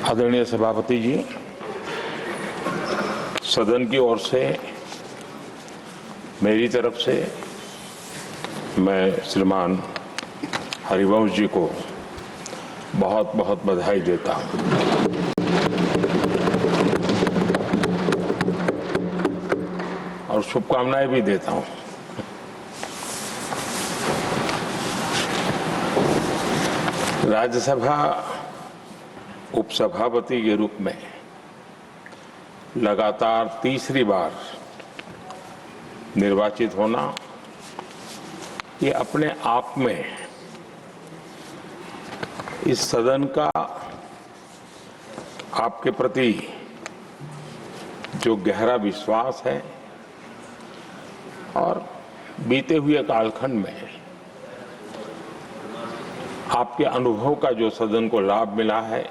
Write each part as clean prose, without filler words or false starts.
आदरणीय सभापति जी, सदन की ओर से मेरी तरफ से मैं श्रीमान हरिवंश जी को बहुत बहुत बधाई देता हूं और शुभकामनाएं भी देता हूं। राज्यसभा उपसभापति के रूप में लगातार तीसरी बार निर्वाचित होना ये अपने आप में इस सदन का आपके प्रति जो गहरा विश्वास है और बीते हुए कालखंड में आपके अनुभव का जो सदन को लाभ मिला है,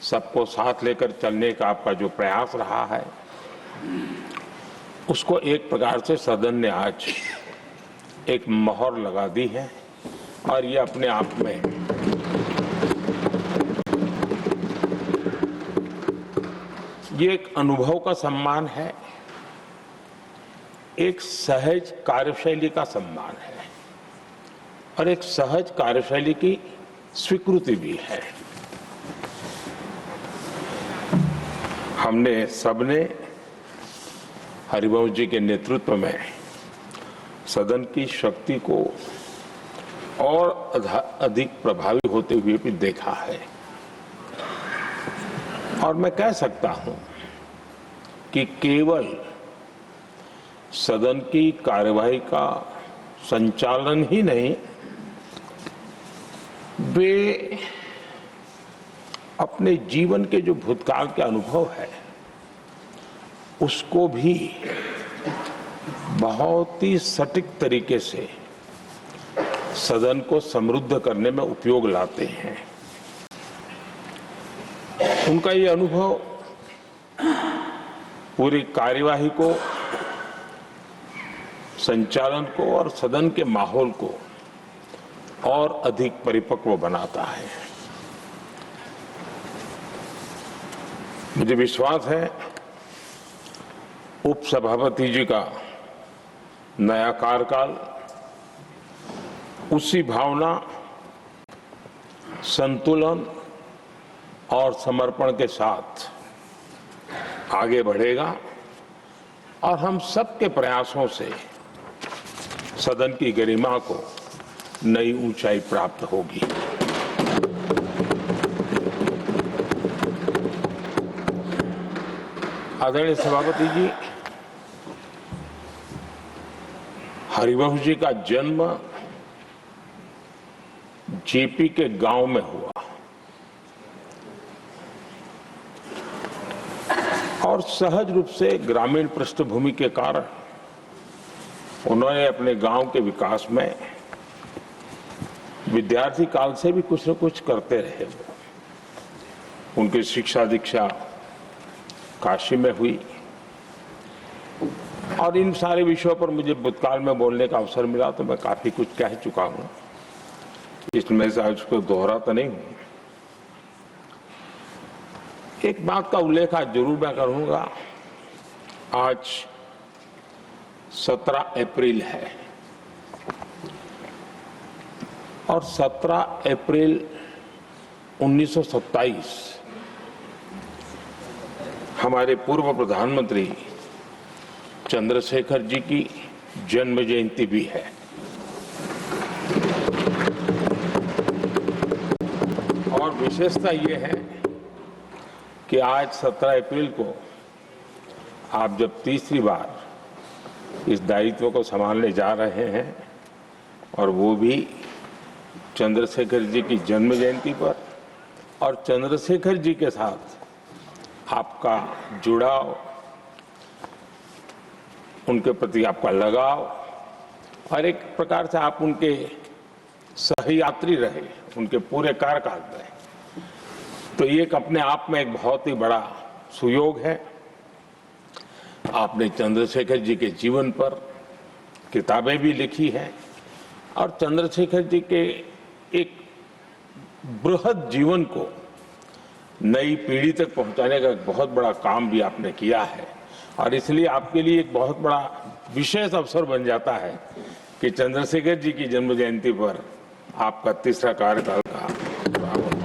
सबको साथ लेकर चलने का आपका जो प्रयास रहा है, उसको एक प्रकार से सदन ने आज एक मोहर लगा दी है और ये अपने आप में ये एक अनुभव का सम्मान है, एक सहज कार्यशैली का सम्मान है और एक सहज कार्यशैली की स्वीकृति भी है। हमने सबने हरिवंश जी के नेतृत्व में सदन की शक्ति को और अधिक प्रभावी होते हुए भी देखा है और मैं कह सकता हूं कि केवल सदन की कार्यवाही का संचालन ही नहीं, वे अपने जीवन के जो भूतकाल के अनुभव है उसको भी बहुत ही सटीक तरीके से सदन को समृद्ध करने में उपयोग लाते हैं। उनका ये अनुभव पूरी कार्यवाही को, संचालन को और सदन के माहौल को और अधिक परिपक्व बनाता है। मुझे विश्वास है उपसभापति जी का नया कार्यकाल उसी भावना, संतुलन और समर्पण के साथ आगे बढ़ेगा और हम सबके प्रयासों से सदन की गरिमा को नई ऊंचाई प्राप्त होगी। आदरणीय सभापति जी, हरिवंश जी का जन्म जेपी के गांव में हुआ और सहज रूप से ग्रामीण पृष्ठभूमि के कारण उन्होंने अपने गांव के विकास में विद्यार्थी काल से भी कुछ न कुछ करते रहे। उनकी शिक्षा दीक्षा काशी में हुई और इन सारे विषयों पर मुझे भूतकाल में बोलने का अवसर मिला तो मैं काफी कुछ कह चुका हूं, इसमें से आज उसको दोहराता नहीं हूं। एक बात का उल्लेख आज जरूर मैं करूंगा। आज 17 अप्रैल है और 17 अप्रैल 1927 हमारे पूर्व प्रधानमंत्री चंद्रशेखर जी की जन्म जयंती भी है। और विशेषता ये है कि आज 17 अप्रैल को आप जब तीसरी बार इस दायित्व को संभालने जा रहे हैं और वो भी चंद्रशेखर जी की जन्म जयंती पर और चंद्रशेखर जी के साथ आपका जुड़ाव, उनके प्रति आपका लगाव और एक प्रकार से आप उनके सहयात्री रहे उनके पूरे कार्यकाल में, तो ये एक अपने आप में एक बहुत ही बड़ा सुयोग है। आपने चंद्रशेखर जी के जीवन पर किताबें भी लिखी हैं और चंद्रशेखर जी के एक बृहद जीवन को नई पीढ़ी तक पहुंचाने का एक बहुत बड़ा काम भी आपने किया है और इसलिए आपके लिए एक बहुत बड़ा विशेष अवसर बन जाता है कि चंद्रशेखर जी की जन्म जयंती पर आपका तीसरा कार्यकाल का प्रारंभ।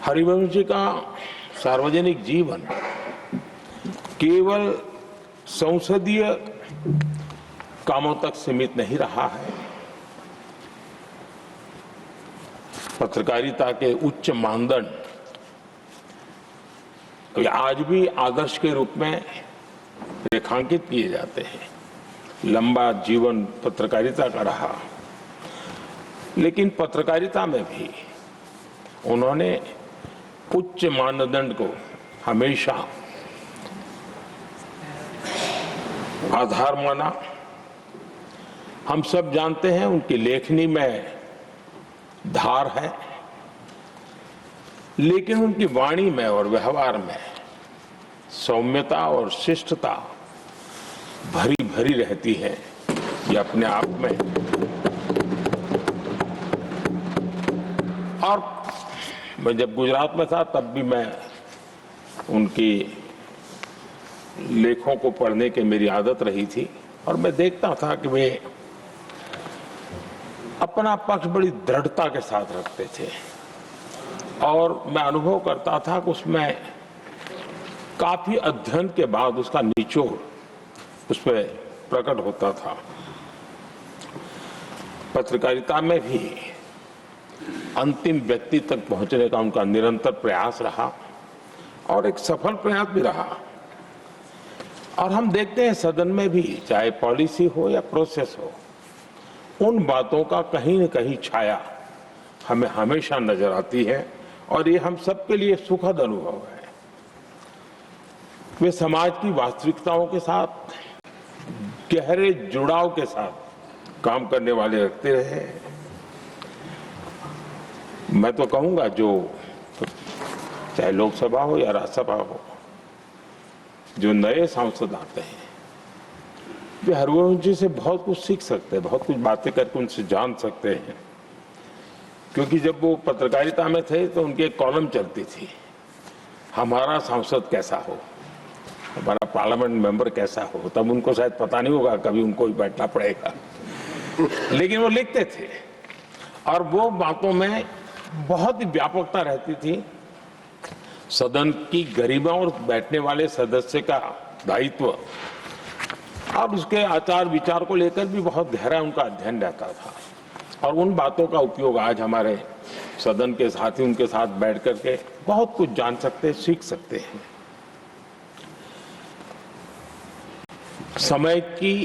हरिवंश जी का सार्वजनिक जीवन केवल संसदीय कामों तक सीमित नहीं रहा है। पत्रकारिता के उच्च मानदंड आज भी आदर्श के रूप में रेखांकित किए जाते हैं। लंबा जीवन पत्रकारिता का रहा, लेकिन पत्रकारिता में भी उन्होंने उच्च मानदंड को हमेशा आधार माना। हम सब जानते हैं उनकी लेखनी में धार है, लेकिन उनकी वाणी में और व्यवहार में सौम्यता और शिष्टता भरी भरी रहती है। ये अपने आप में, और मैं जब गुजरात में था तब भी मैं उनकी लेखों को पढ़ने की मेरी आदत रही थी और मैं देखता था कि वे अपना पक्ष बड़ी दृढ़ता के साथ रखते थे और मैं अनुभव करता था कि उसमें काफी अध्ययन के बाद उसका निचोड़ उस पर प्रकट होता था। पत्रकारिता में भी अंतिम व्यक्ति तक पहुंचने का उनका निरंतर प्रयास रहा और एक सफल प्रयास भी रहा। और हम देखते हैं सदन में भी, चाहे पॉलिसी हो या प्रोसेस हो, उन बातों का कहीं न कहीं छाया हमें हमेशा नजर आती है और ये हम सबके लिए सुखद अनुभव है। वे समाज की वास्तविकताओं के साथ गहरे जुड़ाव के साथ काम करने वाले रखते रहे। मैं तो कहूंगा जो चाहे लोकसभा हो या राज्यसभा हो, जो नए सांसद आते हैं वे हरिवंश जी से बहुत कुछ सीख सकते हैं, बहुत कुछ बातें करके उनसे जान सकते हैं। क्योंकि जब वो पत्रकारिता में थे तो उनकी एक कॉलम चलती थी, हमारा सांसद कैसा हो, हमारा पार्लियामेंट मेंबर कैसा हो। तब उनको शायद पता नहीं होगा कभी उनको ही बैठना पड़ेगा, लेकिन वो लिखते थे और वो बातों में बहुत ही व्यापकता रहती थी। सदन की गरिमा और बैठने वाले सदस्य का दायित्व और उसके आचार विचार को लेकर भी बहुत गहरा उनका अध्ययन रहता था और उन बातों का उपयोग आज हमारे सदन के साथी उनके साथ बैठ करके बहुत कुछ जान सकते हैं, सीख सकते हैं। समय की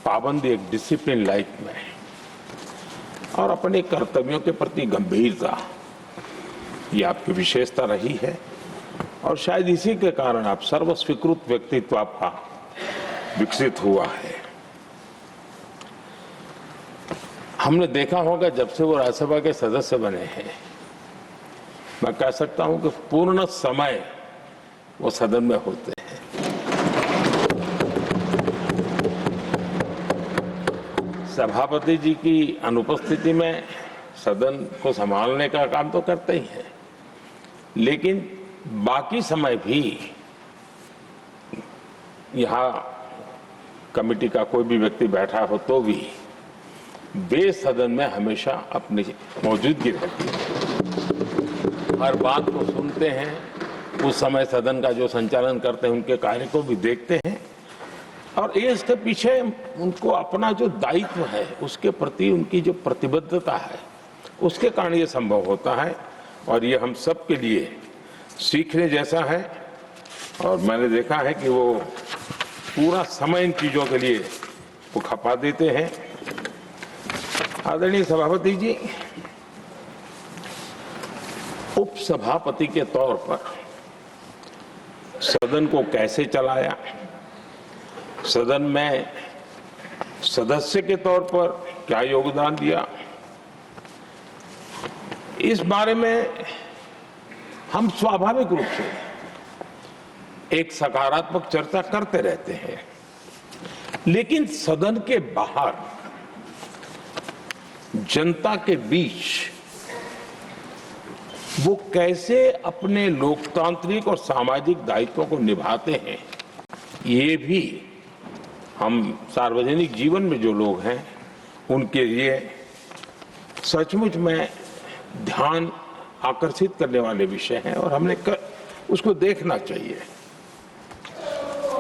पाबंदी, एक डिसिप्लिन लाइफ में और अपने कर्तव्यों के प्रति गंभीरता, ये आपकी विशेषता रही है और शायद इसी के कारण आप सर्वस्वीकृत व्यक्तित्व आपका विकसित हुआ है। हमने देखा होगा जब से वो राज्यसभा के सदस्य बने हैं, मैं कह सकता हूं कि पूर्ण समय वो सदन में होते हैं। सभापति जी की अनुपस्थिति में सदन को संभालने का काम तो करते ही हैं, लेकिन बाकी समय भी यहाँ कमेटी का कोई भी व्यक्ति बैठा हो तो भी वे सदन में हमेशा अपनी मौजूदगी रहती है। हर बात को सुनते हैं, उस समय सदन का जो संचालन करते हैं उनके कार्य को भी देखते हैं और ये इसके पीछे उनको अपना जो दायित्व है उसके प्रति उनकी जो प्रतिबद्धता है उसके कारण ये संभव होता है और ये हम सब के लिए सीखने जैसा है। और मैंने देखा है कि वो पूरा समय इन चीजों के लिए वो खपा देते हैं। आदरणीय सभापति जी, उपसभापति के तौर पर सदन को कैसे चलाया, सदन में सदस्य के तौर पर क्या योगदान दिया, इस बारे में हम स्वाभाविक रूप से एक सकारात्मक चर्चा करते रहते हैं, लेकिन सदन के बाहर जनता के बीच वो कैसे अपने लोकतांत्रिक और सामाजिक दायित्वों को निभाते हैं, ये भी हम सार्वजनिक जीवन में जो लोग हैं उनके लिए सचमुच में ध्यान आकर्षित करने वाले विषय हैं और हमने उसको देखना चाहिए।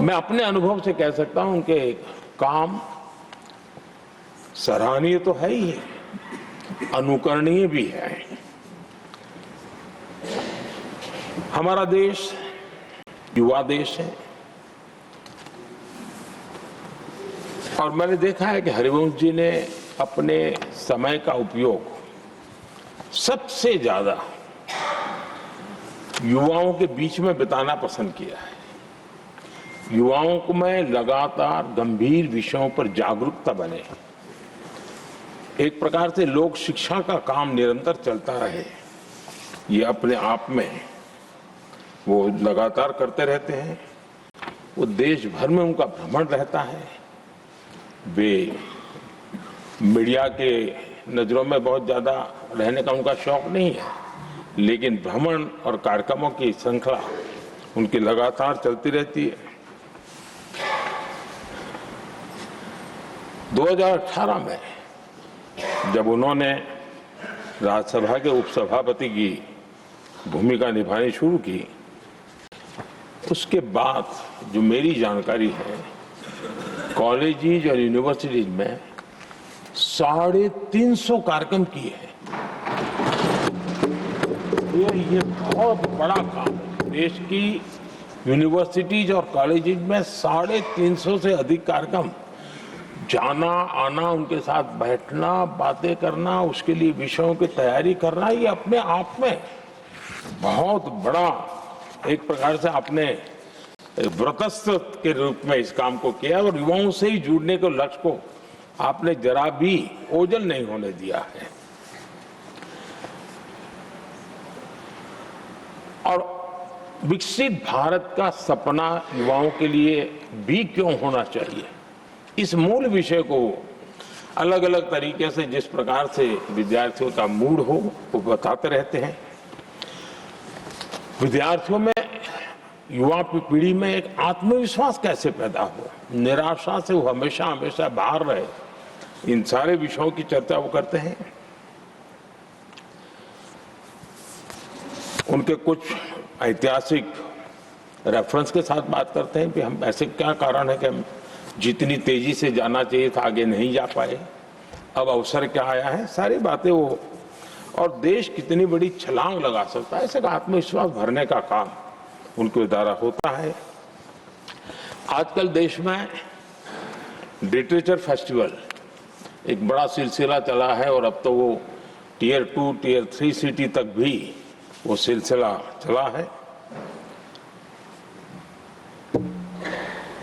मैं अपने अनुभव से कह सकता हूं उनके काम सराहनीय तो है ही, अनुकरणीय भी है। हमारा देश युवा देश है और मैंने देखा है कि हरिवंश जी ने अपने समय का उपयोग सबसे ज्यादा युवाओं के बीच में बिताना पसंद किया है। युवाओं को में लगातार गंभीर विषयों पर जागरूकता बने, एक प्रकार से लोक शिक्षा का काम निरंतर चलता रहे, ये अपने आप में वो लगातार करते रहते हैं। वो देश भर में उनका भ्रमण रहता है। वे मीडिया के नजरों में बहुत ज्यादा रहने का उनका शौक नहीं है, लेकिन भ्रमण और कार्यक्रमों की श्रृंखला उनकी लगातार चलती रहती है। 2018 में जब उन्होंने राज्यसभा के उपसभापति की भूमिका निभानी शुरू की, उसके बाद जो मेरी जानकारी है, कॉलेजेस और यूनिवर्सिटीज में 350 कार्यक्रम किए हैं। ये बहुत बड़ा काम है। देश की यूनिवर्सिटीज और कॉलेजेस में 350 से अधिक कार्यक्रम, जाना आना, उनके साथ बैठना, बातें करना, उसके लिए विषयों की तैयारी करना, ये अपने आप में बहुत बड़ा एक प्रकार से आपने व्रतस्थ के रूप में इस काम को किया और युवाओं से ही जुड़ने के लक्ष्य को आपने जरा भी ओझल नहीं होने दिया है। और विकसित भारत का सपना युवाओं के लिए भी क्यों होना चाहिए, इस मूल विषय को अलग अलग तरीके से जिस प्रकार से विद्यार्थियों का मूड हो वो बताते रहते हैं। विद्यार्थियों में, युवा पीढ़ी में एक आत्मविश्वास कैसे पैदा हो, निराशा से वो हमेशा हमेशा बाहर रहे, इन सारे विषयों की चर्चा वो करते हैं। उनके कुछ ऐतिहासिक रेफरेंस के साथ बात करते हैं कि हम ऐसे क्या कारण है कि हम जितनी तेजी से जाना चाहिए था आगे नहीं जा पाए, अब अवसर क्या आया है, सारी बातें वो, और देश कितनी बड़ी छलांग लगा सकता है, ऐसे का आत्मविश्वास भरने का काम उनके द्वारा होता है। आजकल देश में लिटरेचर फेस्टिवल एक बड़ा सिलसिला चला है और अब तो वो टियर 2, टियर 3 सिटी तक भी वो सिलसिला चला है।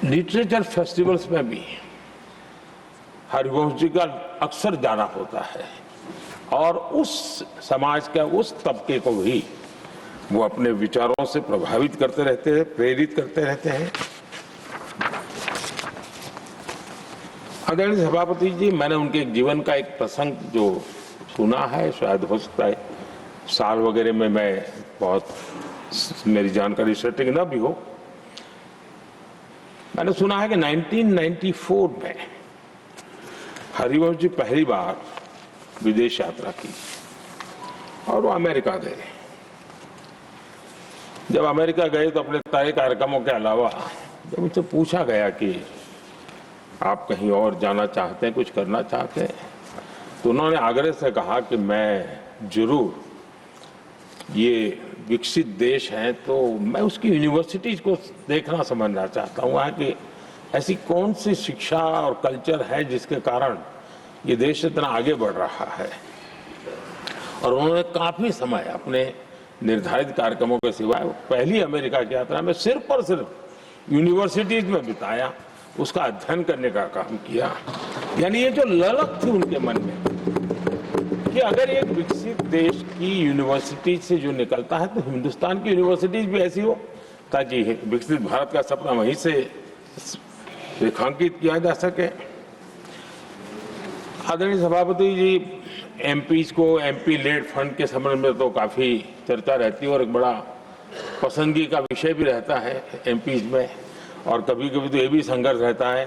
लिटरेचर फेस्टिवल्स में भी हरिवंश जी का अक्सर जाना होता है और उस समाज का उस तबके को भी वो अपने विचारों से प्रभावित करते रहते हैं, प्रेरित करते रहते हैं। आदरणीय सभापति जी, मैंने उनके जीवन का एक प्रसंग जो सुना है, शायद हो सकता है साल वगैरह में मैं बहुत मेरी जानकारी सटीक न भी हो, मैंने सुना है कि 1994 में हरिवंश जी पहली बार विदेश यात्रा की और वो अमेरिका गए। जब अमेरिका गए तो अपने तय कार्यक्रमों के अलावा जब उनसे पूछा गया कि आप कहीं और जाना चाहते हैं, कुछ करना चाहते हैं, तो उन्होंने आग्रह से कहा कि मैं जरूर, ये विकसित देश है तो मैं उसकी यूनिवर्सिटीज को देखना समझना चाहता हूँ, वहाँ की ऐसी कौन सी शिक्षा और कल्चर है जिसके कारण ये देश इतना आगे बढ़ रहा है। और उन्होंने काफी समय अपने निर्धारित कार्यक्रमों के सिवाय पहली अमेरिका की यात्रा में सिर्फ और सिर्फ यूनिवर्सिटीज में बिताया, उसका अध्ययन करने का काम किया। यानी ये जो ललक थी उनके मन में कि अगर एक विकसित देश की यूनिवर्सिटी से जो निकलता है तो हिंदुस्तान की यूनिवर्सिटीज भी ऐसी हो ताकि विकसित भारत का सपना वहीं से रेखांकित किया जा सके। आदरणीय सभापति जी, एमपीज को एमपी लेड फंड के संबंध में तो काफ़ी चर्चा रहती है और एक बड़ा पसंदगी का विषय भी रहता है एमपीज में, और कभी कभी तो ये भी संघर्ष रहता है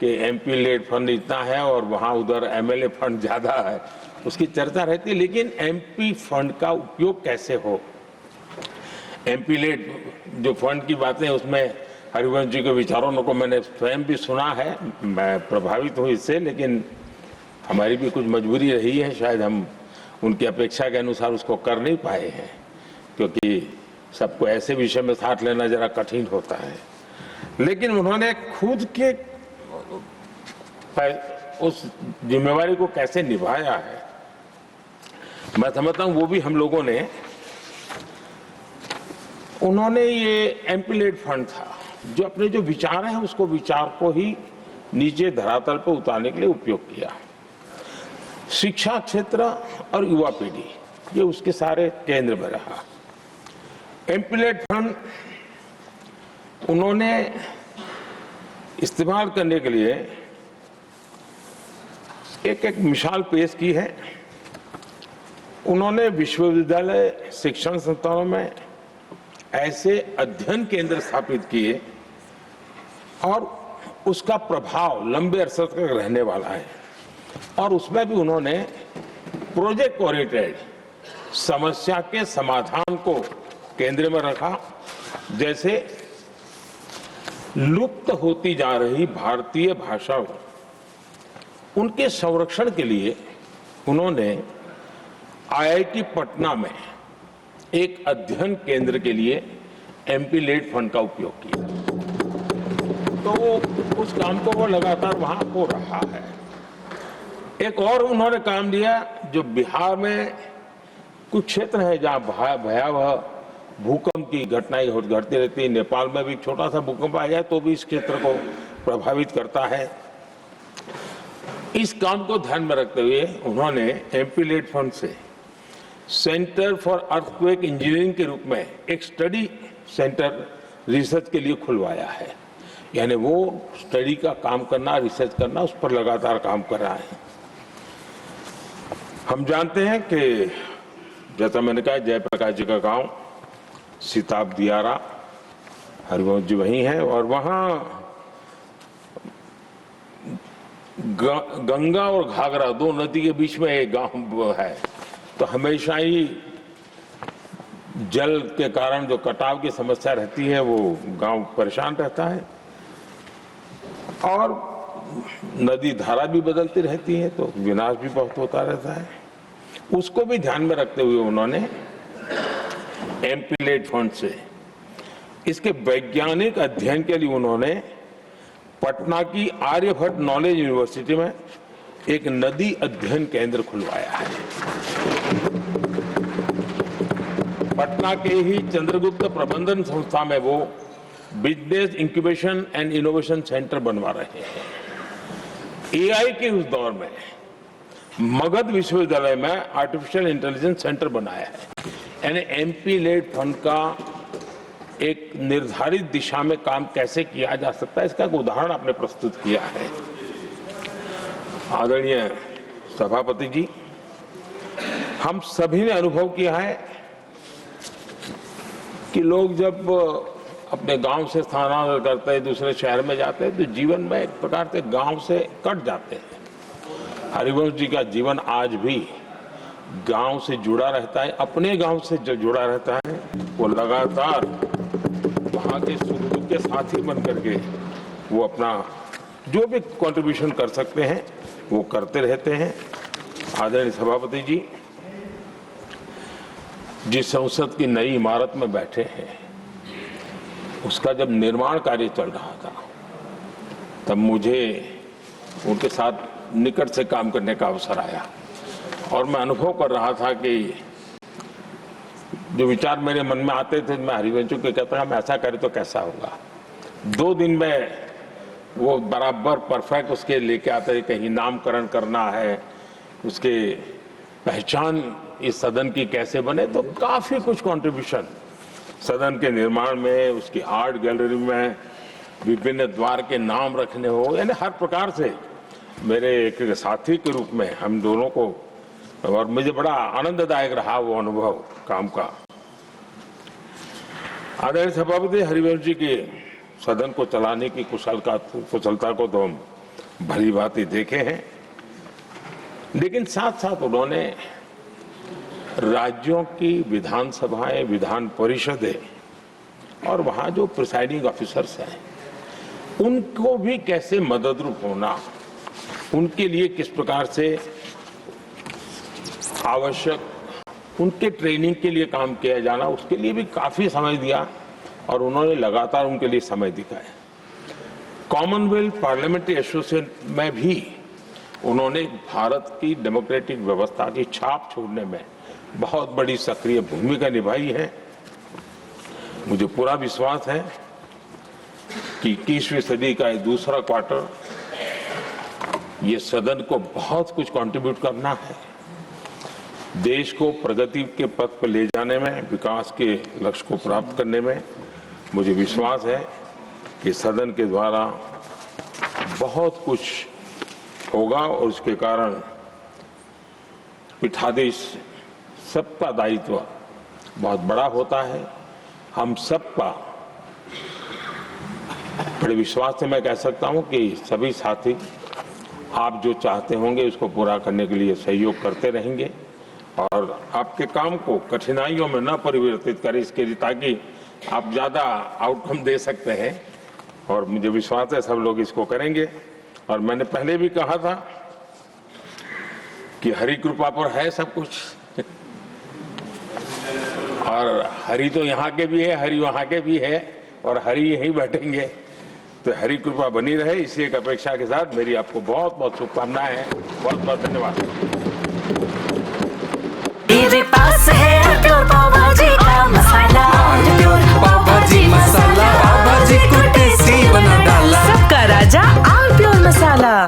कि एमपी लेड फंड इतना है और वहाँ उधर एमएलए फंड ज़्यादा है, उसकी चर्चा रहती है। लेकिन एमपी फंड का उपयोग कैसे हो, एमपी लेड जो फंड की बातें, उसमें हरिवंश जी के विचारों को मैंने स्वयं भी सुना है, मैं प्रभावित हूँ इससे, लेकिन हमारी भी कुछ मजबूरी रही है, शायद हम उनकी अपेक्षा के अनुसार उसको कर नहीं पाए हैं, क्योंकि सबको ऐसे विषय में साथ लेना जरा कठिन होता है। लेकिन उन्होंने खुद के उस जिम्मेवारी को कैसे निभाया है, मैं समझता हूं वो भी हम लोगों ने, उन्होंने ये एमपी लेड फंड था जो अपने जो विचार हैं उसको विचार को ही नीचे धरातल पर उतारने के लिए उपयोग किया। शिक्षा क्षेत्र और युवा पीढ़ी ये उसके सारे केंद्र में रहा। एमपी लेड फंड उन्होंने इस्तेमाल करने के लिए एक मिसाल पेश की है। उन्होंने विश्वविद्यालय शिक्षण संस्थानों में ऐसे अध्ययन केंद्र स्थापित किए और उसका प्रभाव लंबे अरसे तक रहने वाला है, और उसमें भी उन्होंने प्रोजेक्ट ओरिएंटेड समस्या के समाधान को केंद्र में रखा। जैसे लुप्त होती जा रही भारतीय भाषाओं, उनके संरक्षण के लिए उन्होंने आईआईटी पटना में एक अध्ययन केंद्र के लिए एमपी लेड फंड का उपयोग किया, तो उस काम को वो लगातार वहां हो रहा है। एक और उन्होंने काम लिया, जो बिहार में कुछ क्षेत्र है जहां भयावह भूकंप की घटनाएं घटती रहती है, नेपाल में भी छोटा सा भूकंप आ जाए तो भी इस क्षेत्र को प्रभावित करता है। इस काम को ध्यान में रखते हुए उन्होंने एमपी लेड फंड से सेंटर फॉर अर्थक्वेक इंजीनियरिंग के रूप में एक स्टडी सेंटर रिसर्च के लिए खुलवाया है, यानी वो स्टडी का काम करना, रिसर्च करना, उस पर लगातार काम कर रहा है। हम जानते हैं कि जैसा मैंने कहा, जयप्रकाश जी का गांव सिताब दियारा, हरिवंश जी वहीं है, और वहाँ गंगा और घाघरा दो नदी के बीच में एक गांव है, तो हमेशा ही जल के कारण जो कटाव की समस्या रहती है वो गांव परेशान रहता है, और नदी धारा भी बदलती रहती है तो विनाश भी बहुत होता रहता है। उसको भी ध्यान में रखते हुए उन्होंने एमपी लेड फंड से इसके वैज्ञानिक अध्ययन के लिए उन्होंने पटना की आर्यभट्ट नॉलेज यूनिवर्सिटी में एक नदी अध्ययन केंद्र खुलवाया है। पटना के ही चंद्रगुप्त प्रबंधन संस्था में वो business incubation and innovation centre बनवा रहे हैं। एआई के उस दौर में मगध विश्वविद्यालय में आर्टिफिशियल इंटेलिजेंस सेंटर बनाया है, यानी एमपी लेड फंड का एक निर्धारित दिशा में काम कैसे किया जा सकता है, इसका एक उदाहरण आपने प्रस्तुत किया है। आदरणीय सभापति जी, हम सभी ने अनुभव किया है कि लोग जब अपने गांव से स्थानांतरण करते हैं, दूसरे शहर में जाते हैं, तो जीवन में एक प्रकार से गांव से कट जाते हैं। हरिवंश जी का जीवन आज भी गांव से जुड़ा रहता है, अपने गांव से जो जुड़ा रहता है, वो लगातार वहाँ के सुख दुख के साथी बन करके वो अपना जो भी कंट्रीब्यूशन कर सकते हैं वो करते रहते हैं। आदरणीय सभापति जी, जिस संसद की नई इमारत में बैठे हैं, उसका जब निर्माण कार्य चल रहा था तब मुझे उनके साथ निकट से काम करने का अवसर आया, और मैं अनुभव कर रहा था कि जो विचार मेरे मन में आते थे, मैं हरिवंश को कहता हम ऐसा करें तो कैसा होगा। 2 दिन में वो बराबर परफेक्ट उसके लेके आते थे, कहीं नामकरण करना है, उसके पहचान इस सदन की कैसे बने, तो काफी कुछ कंट्रीब्यूशन सदन के निर्माण में, उसकी आर्ट गैलरी में, विभिन्न द्वार के नाम रखने हो, यानी हर प्रकार से मेरे एक साथी के रूप में हम दोनों को और मुझे बड़ा आनंददायक रहा वो अनुभव काम का। आदरणीय सभापति हरिवंश जी के सदन को चलाने की कुशलता को तो हम भली भांति देखे हैं, लेकिन साथ साथ उन्होंने राज्यों की विधानसभाएं, विधान परिषदें और वहां जो प्रिसाइडिंग ऑफिसर्स हैं उनको भी कैसे मददरूप होना, उनके लिए किस प्रकार से आवश्यक उनके ट्रेनिंग के लिए काम किया जाना, उसके लिए भी काफी समय दिया और उन्होंने लगातार उनके लिए समय दिखाया। कॉमनवेल्थ पार्लियामेंट्री एसोसिएशन में भी उन्होंने भारत की डेमोक्रेटिक व्यवस्था की छाप छोड़ने में बहुत बड़ी सक्रिय भूमिका निभाई है। मुझे पूरा विश्वास है कि 21वीं सदी का ये दूसरा क्वार्टर ये सदन को बहुत कुछ कंट्रीब्यूट करना है, देश को प्रगति के पथ पर ले जाने में, विकास के लक्ष्य को प्राप्त करने में। मुझे विश्वास है कि सदन के द्वारा बहुत कुछ होगा और उसके कारण पीठाधीश सबका दायित्व बहुत बड़ा होता है। हम सबका बड़े विश्वास से मैं कह सकता हूं कि सभी साथी आप जो चाहते होंगे उसको पूरा करने के लिए सहयोग करते रहेंगे और आपके काम को कठिनाइयों में न परिवर्तित करें, इसके लिए ताकि आप ज्यादा आउटकम दे सकते हैं। और मुझे विश्वास है सब लोग इसको करेंगे। और मैंने पहले भी कहा था कि हरि कृपा पर है सब कुछ और हरि तो यहाँ के भी है, हरि वहाँ के भी है और हरि यहीं बैठेंगे, तो हरि कृपा बनी रहे, इसी एक अपेक्षा के साथ मेरी आपको बहुत बहुत शुभकामनाएं हैं। बहुत बहुत धन्यवाद।